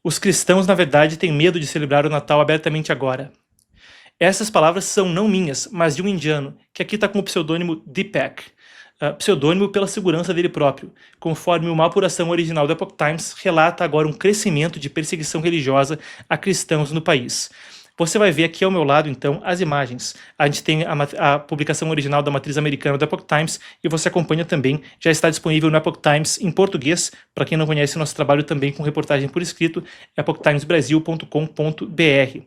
Os cristãos, na verdade, têm medo de celebrar o Natal abertamente agora. Essas palavras são não minhas, mas de um indiano, que aqui está com o pseudônimo Deepak, pseudônimo pela segurança dele próprio, conforme uma apuração original do Epoch Times relata agora um crescimento de perseguição religiosa a cristãos no país. Você vai ver aqui ao meu lado, então, as imagens. A gente tem a publicação original da matriz americana do Epoch Times e você acompanha também, já está disponível no Epoch Times em português. Para quem não conhece, nosso trabalho também com reportagem por escrito, epochtimesbrasil.com.br.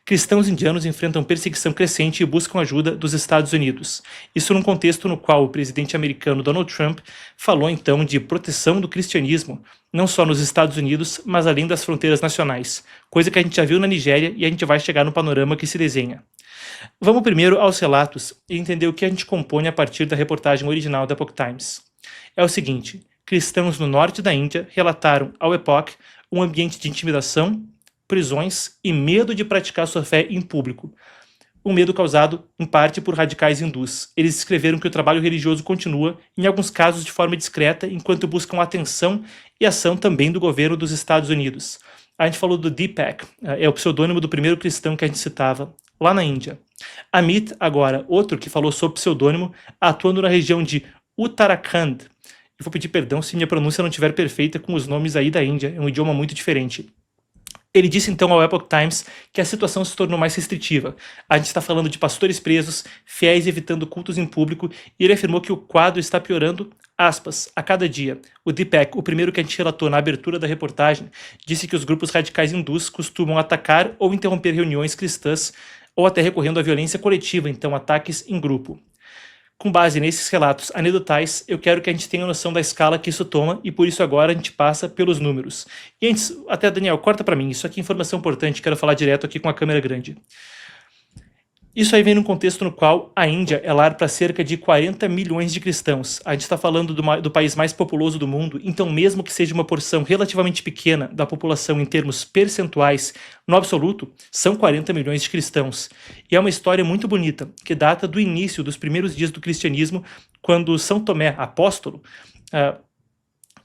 Cristãos indianos enfrentam perseguição crescente e buscam ajuda dos Estados Unidos. Isso num contexto no qual o presidente americano Donald Trump falou então de proteção do cristianismo, não só nos Estados Unidos, mas além das fronteiras nacionais, coisa que a gente já viu na Nigéria e a gente vai chegar no panorama que se desenha. Vamos primeiro aos relatos e entender o que a gente compõe a partir da reportagem original da Epoch Times. É o seguinte: cristãos no norte da Índia relataram ao Epoch um ambiente de intimidação, prisões e medo de praticar sua fé em público. Um medo causado, em parte, por radicais hindus. Eles escreveram que o trabalho religioso continua, em alguns casos de forma discreta, enquanto buscam atenção e ação também do governo dos Estados Unidos. A gente falou do Deepak, é o pseudônimo do primeiro cristão que a gente citava, lá na Índia. Amit, agora, outro que falou sob pseudônimo, atuando na região de Uttarakhand. Eu vou pedir perdão se minha pronúncia não estiver perfeita com os nomes aí da Índia, é um idioma muito diferente. Ele disse então ao Epoch Times que a situação se tornou mais restritiva. A gente está falando de pastores presos, fiéis evitando cultos em público, e ele afirmou que o quadro está piorando, aspas, a cada dia. O Deepak, o primeiro que a gente relatou na abertura da reportagem, disse que os grupos radicais hindus costumam atacar ou interromper reuniões cristãs, ou até recorrendo à violência coletiva, então ataques em grupo. Com base nesses relatos anedotais, eu quero que a gente tenha noção da escala que isso toma e por isso agora a gente passa pelos números. E antes, até Daniel, corta para mim, isso aqui é informação importante, quero falar direto aqui com a câmera grande. Isso aí vem num contexto no qual a Índia é lar para cerca de 40 milhões de cristãos. A gente está falando do país mais populoso do mundo, então mesmo que seja uma porção relativamente pequena da população em termos percentuais, no absoluto, são 40 milhões de cristãos. E é uma história muito bonita, que data do início dos primeiros dias do cristianismo, quando São Tomé, apóstolo,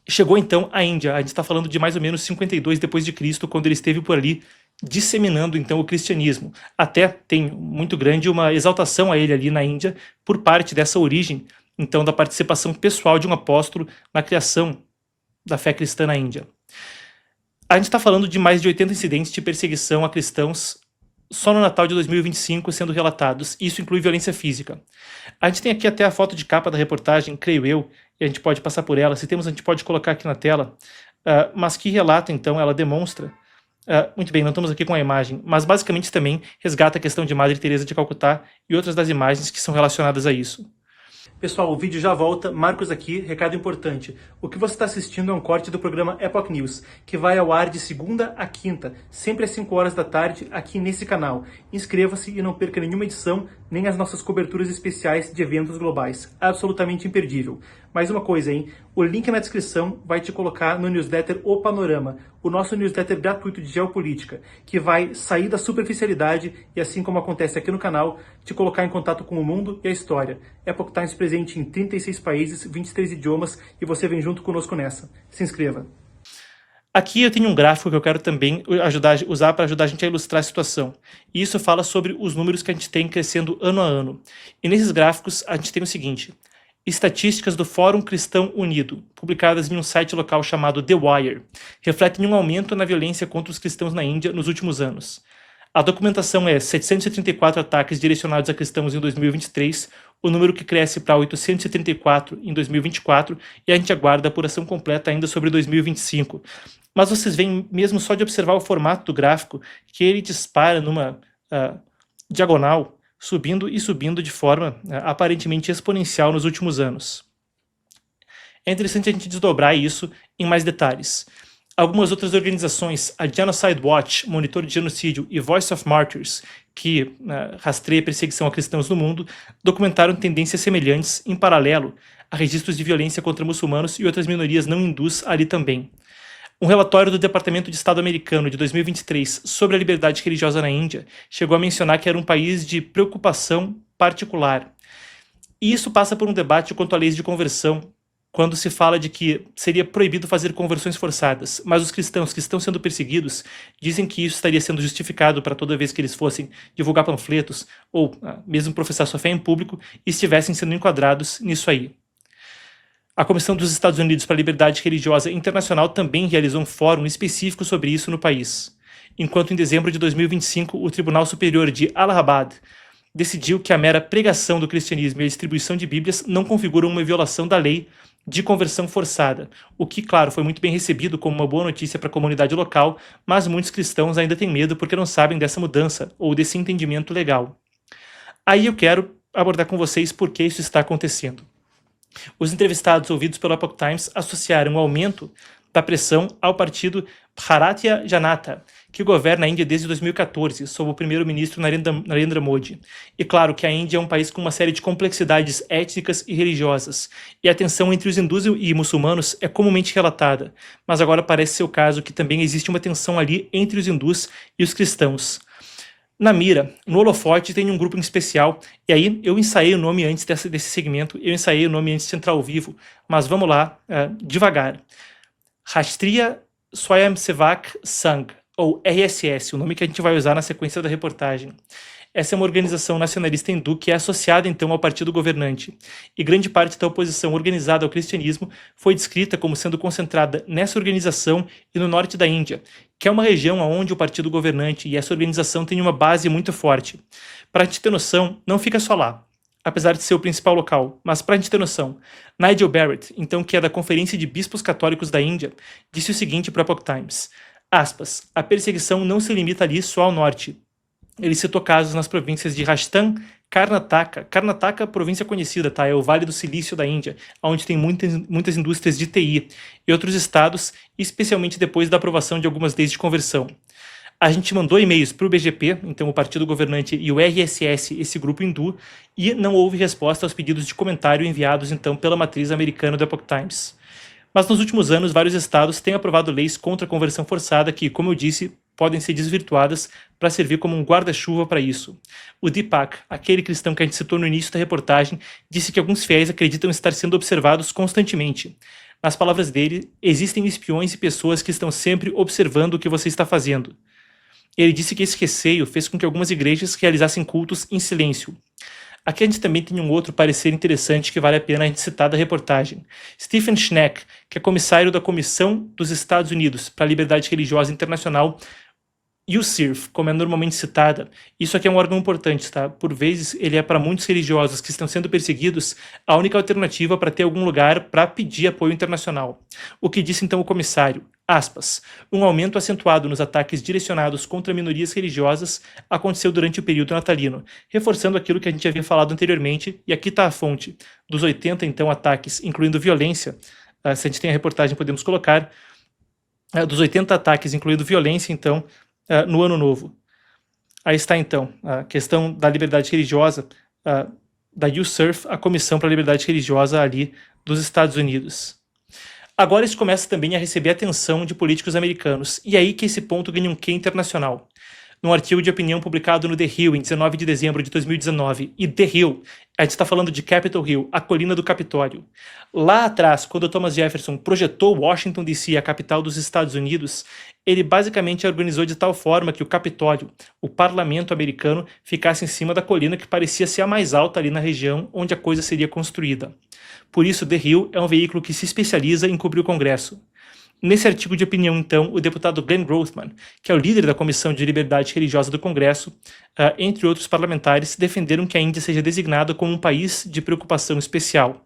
chegou então à Índia. A gente está falando de mais ou menos 52 depois de Cristo, quando ele esteve por ali disseminando então o cristianismo. Até tem muito grande uma exaltação a ele ali na Índia por parte dessa origem, então da participação pessoal de um apóstolo na criação da fé cristã na Índia. A gente está falando de mais de 80 incidentes de perseguição a cristãos só no Natal de 2025 sendo relatados. Isso inclui violência física. A gente tem aqui até a foto de capa da reportagem, creio eu, e a gente pode passar por ela. Se temos, a gente pode colocar aqui na tela. Mas que relata, então, ela demonstra. Muito bem, não estamos aqui com a imagem, mas basicamente também resgata a questão de Madre Teresa de Calcutá e outras das imagens que são relacionadas a isso. Pessoal, o vídeo já volta. Marcos aqui, recado importante. O que você está assistindo é um corte do programa Epoch News, que vai ao ar de segunda a quinta, sempre às 5 horas da tarde, aqui nesse canal. Inscreva-se e não perca nenhuma edição, nem as nossas coberturas especiais de eventos globais. Absolutamente imperdível. Mais uma coisa, hein? O link na descrição vai te colocar no newsletter O Panorama, o nosso newsletter gratuito de geopolítica, que vai sair da superficialidade e, assim como acontece aqui no canal, te colocar em contato com o mundo e a história. Epoch Times presente em 36 países, 23 idiomas, e você vem junto conosco nessa. Se inscreva. Aqui eu tenho um gráfico que eu quero também usar para ajudar a gente a ilustrar a situação. E isso fala sobre os números que a gente tem crescendo ano a ano. E nesses gráficos a gente tem o seguinte: estatísticas do Fórum Cristão Unido, publicadas em um site local chamado The Wire, refletem um aumento na violência contra os cristãos na Índia nos últimos anos. A documentação é 734 ataques direcionados a cristãos em 2023, o número que cresce para 834 em 2024, e a gente aguarda a apuração completa ainda sobre 2025. Mas vocês veem, mesmo só de observar o formato do gráfico, que ele dispara numa diagonal, subindo e subindo de forma aparentemente exponencial nos últimos anos. É interessante a gente desdobrar isso em mais detalhes. Algumas outras organizações, a Genocide Watch, Monitor de Genocídio, e Voice of Martyrs, que rastreia a perseguição a cristãos no mundo, documentaram tendências semelhantes em paralelo a registros de violência contra muçulmanos e outras minorias não hindus ali também. Um relatório do Departamento de Estado americano de 2023 sobre a liberdade religiosa na Índia chegou a mencionar que era um país de preocupação particular. E isso passa por um debate quanto a leis de conversão, quando se fala de que seria proibido fazer conversões forçadas, mas os cristãos que estão sendo perseguidos dizem que isso estaria sendo justificado para toda vez que eles fossem divulgar panfletos ou mesmo professar sua fé em público e estivessem sendo enquadrados nisso aí. A Comissão dos Estados Unidos para a Liberdade Religiosa Internacional também realizou um fórum específico sobre isso no país, enquanto em dezembro de 2025 o Tribunal Superior de Allahabad decidiu que a mera pregação do cristianismo e a distribuição de bíblias não configuram uma violação da lei de conversão forçada, o que, claro, foi muito bem recebido como uma boa notícia para a comunidade local, mas muitos cristãos ainda têm medo porque não sabem dessa mudança ou desse entendimento legal. Aí eu quero abordar com vocês por que isso está acontecendo. Os entrevistados ouvidos pelo Epoch Times associaram o aumento da pressão ao partido Bharatiya Janata, que governa a Índia desde 2014, sob o primeiro-ministro Narendra Modi. E claro que a Índia é um país com uma série de complexidades étnicas e religiosas, e a tensão entre os hindus e muçulmanos é comumente relatada, mas agora parece ser o caso que também existe uma tensão ali entre os hindus e os cristãos. Na mira, no holofote, tem um grupo em especial, e aí eu ensaiei o nome antes desse segmento, eu ensaiei o nome antes de entrar ao vivo, mas vamos lá, devagar. Rashtriya Swayamsevak Sangh, ou RSS, o nome que a gente vai usar na sequência da reportagem. Essa é uma organização nacionalista hindu que é associada então ao partido governante, e grande parte da oposição organizada ao cristianismo foi descrita como sendo concentrada nessa organização e no norte da Índia, que é uma região onde o partido governante e essa organização tem uma base muito forte. Para a gente ter noção, não fica só lá, apesar de ser o principal local, mas para a gente ter noção, Nigel Barrett, então que é da Conferência de Bispos Católicos da Índia, disse o seguinte para o Epoch Times, aspas, a perseguição não se limita ali só ao norte. Ele citou casos nas províncias de Rajasthan, Karnataka, província conhecida, tá? É o Vale do Silício da Índia, onde tem muitas indústrias de TI, e outros estados, especialmente depois da aprovação de algumas leis de conversão. A gente mandou e-mails para o BGP, então o partido governante, e o RSS, esse grupo hindu, e não houve resposta aos pedidos de comentário enviados então pela matriz americana do Epoch Times. Mas nos últimos anos, vários estados têm aprovado leis contra a conversão forçada que, como eu disse, podem ser desvirtuadas para servir como um guarda-chuva para isso. O Deepak, aquele cristão que a gente citou no início da reportagem, disse que alguns fiéis acreditam estar sendo observados constantemente. Nas palavras dele, existem espiões e pessoas que estão sempre observando o que você está fazendo. Ele disse que esse receio fez com que algumas igrejas realizassem cultos em silêncio. Aqui a gente também tem um outro parecer interessante que vale a pena a gente citar da reportagem. Stephen Schneck, que é comissário da Comissão dos Estados Unidos para a Liberdade Religiosa Internacional, USCIRF, como é normalmente citada, isso aqui é um órgão importante, tá? Por vezes, ele é para muitos religiosos que estão sendo perseguidos a única alternativa para ter algum lugar para pedir apoio internacional. O que disse então o comissário? Aspas, um aumento acentuado nos ataques direcionados contra minorias religiosas aconteceu durante o período natalino, reforçando aquilo que a gente havia falado anteriormente, e aqui está a fonte, dos 80 então ataques, incluindo violência, se a gente tem a reportagem podemos colocar, dos 80 ataques, incluindo violência então, no Ano Novo. Aí está então a questão da liberdade religiosa da USCIRF, a Comissão para a Liberdade Religiosa ali dos Estados Unidos. Agora isso começa também a receber atenção de políticos americanos, e é aí que esse ponto ganha um quê internacional. Num artigo de opinião publicado no The Hill em 19 de dezembro de 2019, e The Hill, a gente está falando de Capitol Hill, a colina do Capitólio. Lá atrás, quando Thomas Jefferson projetou Washington DC, a capital dos Estados Unidos, ele basicamente organizou de tal forma que o Capitólio, o parlamento americano, ficasse em cima da colina que parecia ser a mais alta ali na região onde a coisa seria construída. Por isso, The Hill é um veículo que se especializa em cobrir o Congresso. Nesse artigo de opinião, então, o deputado Glenn Grothman, que é o líder da Comissão de Liberdade Religiosa do Congresso, entre outros parlamentares, defenderam que a Índia seja designada como um país de preocupação especial.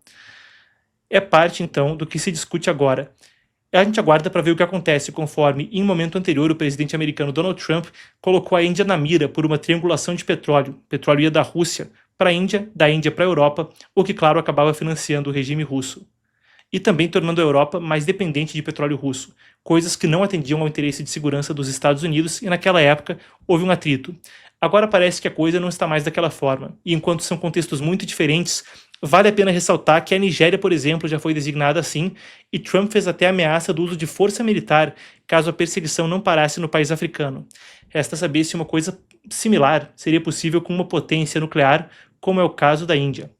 É parte, então, do que se discute agora. A gente aguarda para ver o que acontece conforme, em um momento anterior, o presidente americano Donald Trump colocou a Índia na mira por uma triangulação de petróleo. O petróleo ia da Rússia para a Índia, da Índia para a Europa, o que, claro, acabava financiando o regime russo. E também tornando a Europa mais dependente de petróleo russo, coisas que não atendiam ao interesse de segurança dos Estados Unidos, e naquela época houve um atrito. Agora parece que a coisa não está mais daquela forma, e enquanto são contextos muito diferentes, vale a pena ressaltar que a Nigéria, por exemplo, já foi designada assim, e Trump fez até ameaça do uso de força militar caso a perseguição não parasse no país africano. Resta saber se uma coisa similar seria possível com uma potência nuclear, como é o caso da Índia.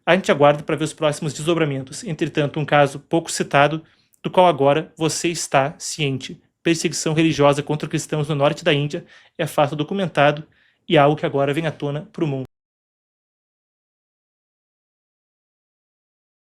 A gente aguarda para ver os próximos desdobramentos. Entretanto, um caso pouco citado, do qual agora você está ciente. Perseguição religiosa contra cristãos no norte da Índia é fato documentado e algo que agora vem à tona para o mundo.